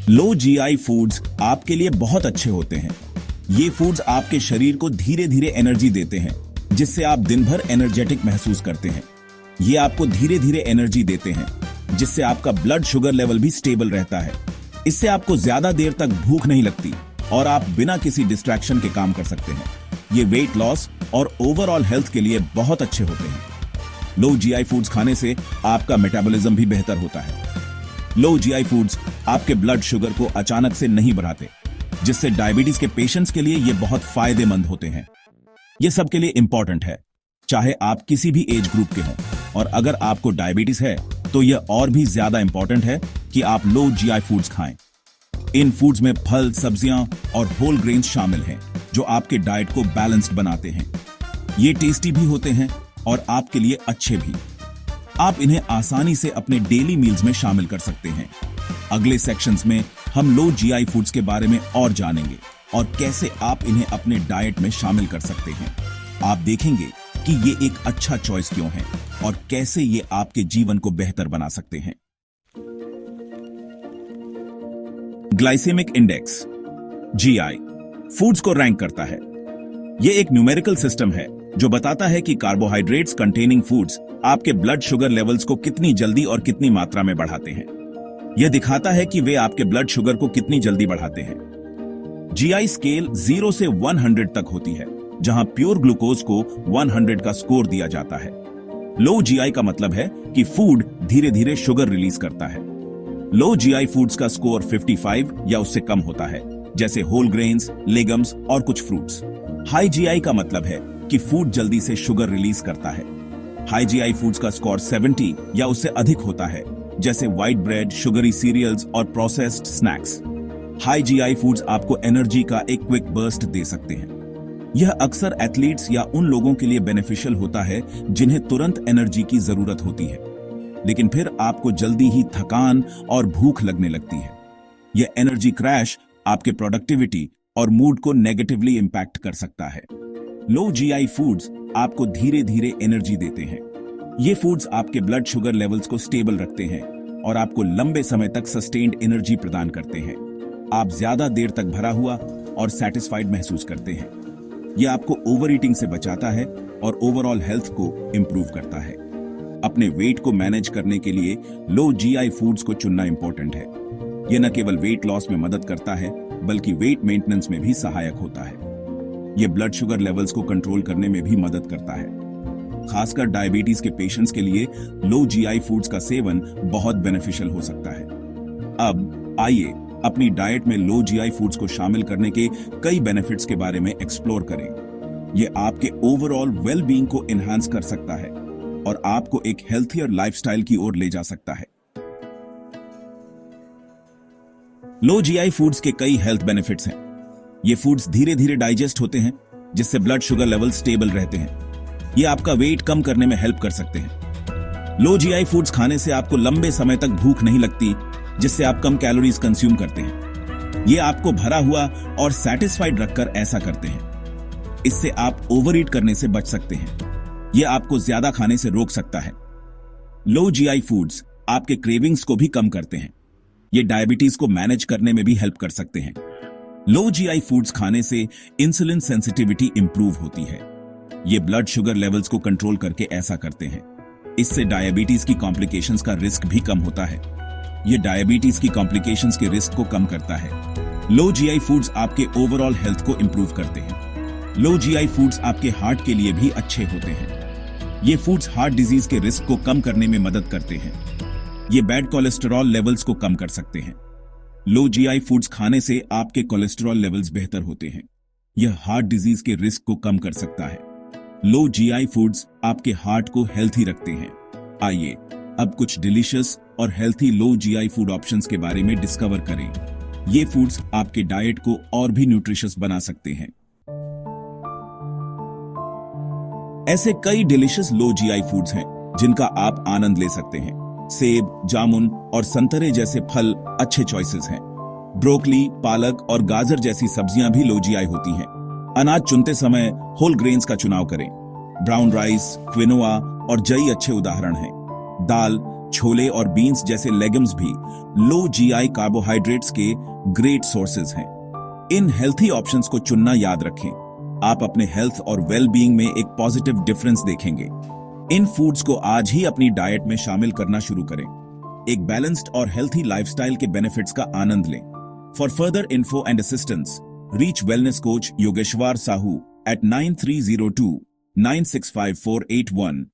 Low GI foods आपके लिए बहुत अच्छे होते हैं। ये फूड्स आपके शरीर को धीरे धीरे एनर्जी देते हैं, जिससे आप दिन भर एनर्जेटिक महसूस करते हैं। ये आपको धीरे धीरे एनर्जी देते हैं, जिससे आपका ब्लड शुगर लेवल भी स्टेबल रहता है। इससे आपको ज्यादा देर तक भूख नहीं लगती और आप बिना किसी डिस्ट्रैक्शन के काम कर सकते हैं। ये वेट लॉस और ओवरऑल हेल्थ के लिए बहुत अच्छे होते हैं। लो जीआई फूड्स खाने से आपका मेटाबॉलिज्म भी बेहतर होता है। लो जीआई फूड्स आपके ब्लड शुगर को अचानक से नहीं बढ़ाते, जिससे डायबिटीज के पेशेंट्स के लिए ये बहुत फायदेमंद होते हैं। ये सबके लिए इंपॉर्टेंट है, चाहे आप किसी भी एज ग्रुप के हों। और अगर आपको डायबिटीज है तो यह और भी ज्यादा इंपॉर्टेंट है कि आप लो जीआई फूड्स खाएं। इन फूड्स में फल, सब्जियां और होल ग्रेन्स शामिल हैं, जो आपके डाइट को बैलेंस्ड बनाते हैं। ये टेस्टी भी होते हैं और आपके लिए अच्छे भी। आप इन्हें आसानी से अपने डेली मील्स में शामिल कर सकते हैं। अगले सेक्शंस में हम लो जीआई फूड्स के बारे में और जानेंगे और कैसे आप इन्हें अपने डाइट में शामिल कर सकते हैं। आप देखेंगे कि ये एक अच्छा चॉइस क्यों है और कैसे ये आपके जीवन को बेहतर बना सकते हैं। ग्लाइसेमिक इंडेक्स जीआई फूड्स को रैंक करता है। यह एक न्यूमेरिकल सिस्टम है जो बताता है कि कार्बोहाइड्रेट्स कंटेनिंग फूड्स आपके ब्लड शुगर लेवल्स को कितनी जल्दी और कितनी मात्रा में बढ़ाते हैं। यह दिखाता है कि वे आपके ब्लड शुगर को कितनी जल्दी बढ़ाते हैं। जीआई स्केल 0 से 100 तक होती है, जहां प्योर ग्लूकोज को 100 का स्कोर दिया जाता है। लो जीआई का मतलब है कि फूड धीरे धीरे शुगर रिलीज करता है। लो जीआई फूड्स का स्कोर 55 या उससे कम होता है, जैसे होल ग्रेन्स, लेगम्स और कुछ फ्रूट्स। हाई जीआई का मतलब है कि फूड जल्दी से शुगर रिलीज करता है। हाई जीआई फूड्स का स्कोर 70 या उससे अधिक होता है, जैसे व्हाइट ब्रेड, शुगरी सीरियल्स और processed snacks. High GI foods आपको एनर्जी का एक क्विक बर्स्ट दे सकते हैं। यह अक्सर एथलीट्स या उन लोगों के लिए बेनिफिशियल होता है जिन्हें तुरंत एनर्जी की जरूरत होती है, लेकिन फिर आपको जल्दी ही थकान और भूख लगने लगती है। यह एनर्जी क्रैश आपके प्रोडक्टिविटी और मूड को नेगेटिवली इंपैक्ट कर सकता है। लो जीआई फूड्स आपको धीरे धीरे एनर्जी देते हैं। ये फूड्स आपके ब्लड शुगर लेवल्स को स्टेबल रखते हैं और आपको लंबे समय तक सस्टेन्ड एनर्जी प्रदान करते हैं। आप ज्यादा देर तक भरा हुआ और सेटिस्फाइड महसूस करते हैं। यह आपको ओवर ईटिंग से बचाता है और ओवरऑल हेल्थ को इंप्रूव करता है। अपने वेट को मैनेज करने के लिए लो जीआई फूड्स को चुनना इंपॉर्टेंट है। यह न केवल वेट लॉस में मदद करता है, बल्कि वेट मेंटेनेंस में भी सहायक होता है। यह ब्लड शुगर लेवल्स को कंट्रोल करने में भी मदद करता है। खासकर डायबिटीज के पेशेंट्स के लिए लो जीआई फूड्स का सेवन बहुत बेनिफिशियल हो सकता है। अब आइए अपनी डाइट में लो जीआई फूड्स को शामिल करने के कई बेनिफिट्स के बारे में एक्सप्लोर करें। यह आपके ओवरऑल वेल बीइंग को एनहांस कर सकता है और आपको एक हेल्थियर लाइफस्टाइल की ओर ले जा सकता है। लो जीआई फूड्स के कई हेल्थ बेनिफिट्स हैं। ये फूड्स धीरे धीरे डाइजेस्ट होते हैं, जिससे ब्लड शुगर लेवल स्टेबल रहते हैं। ये आपका वेट कम करने में हेल्प कर सकते हैं। लो जीआई फूड्स खाने से आपको लंबे समय तक भूख नहीं लगती, जिससे आप कम कैलोरीज कंज्यूम करते हैं। ये आपको भरा हुआ और सैटिस्फाइड रखकर ऐसा करते हैं। इससे आप ओवर ईट करने से बच सकते हैं। यह आपको ज्यादा खाने से रोक सकता है। लो जीआई फूड्स आपके क्रेविंग्स को भी कम करते हैं। ये डायबिटीज को मैनेज करने में भी हेल्प कर सकते हैं। लो जीआई फूड्स खाने से इंसुलिन सेंसिटिविटी इंप्रूव होती है। ये ब्लड शुगर लेवल्स को कंट्रोल करके ऐसा करते हैं। इससे डायबिटीज की कॉम्प्लिकेशंस का रिस्क भी कम होता है। ये डायबिटीज की कॉम्प्लिकेशंस के रिस्क को कम करता है। लो जीआई फूड्स आपके ओवरऑल हेल्थ को इंप्रूव करते हैं। लो जीआई फूड्स आपके हार्ट के लिए भी अच्छे होते हैं। ये फूड्स हार्ट डिजीज के रिस्क को कम करने में मदद करते हैं। ये बैड कोलेस्टेरॉल लेवल्स को कम कर सकते हैं। लो जीआई फूड्स खाने से आपके कोलेस्टेरॉल लेवल्स बेहतर होते हैं। यह हार्ट डिजीज के रिस्क को कम कर सकता है। लो जीआई फूड्स आपके हार्ट को हेल्थी रखते हैं। आइए अब कुछ डिलीशियस और healthy low GI food options के बारे में डिस्कवर करें। ये फूड्स आपके डाइट को और भी न्यूट्रिशियस बना सकते हैं। ऐसे कई डिलीशियस लो जीआई फूड्स हैं जिनका आप आनंद ले सकते हैं। सेब, जामुन और संतरे जैसे फल अच्छे चॉइसेस हैं। ब्रोकली, पालक और गाजर जैसी सब्जियां भी लो जीआई होती हैं। अनाज चुनते समय होल ग्रेन्स का चुनाव करें। ब्राउन राइस, क्विनोआ और जई अच्छे उदाहरण हैं। दाल, छोले और बीन्स जैसे लेगम्स भी लो जीआई कार्बोहाइड्रेट्स के ग्रेट सोर्सेज हैं। इन हेल्थी ऑप्शंस को चुनना याद रखें। आप अपने हेल्थ और वेल बीइंग में एक पॉजिटिव डिफरेंस देखेंगे। इन फूड्स को आज ही अपनी डाइट में शामिल करना शुरू करें। एक बैलेंस्ड और हेल्थी लाइफस्टाइल के बेनिफिट्स का आनंद लें। For further info and assistance, reach wellness coach Yogeshwar Sahu at 9302 965481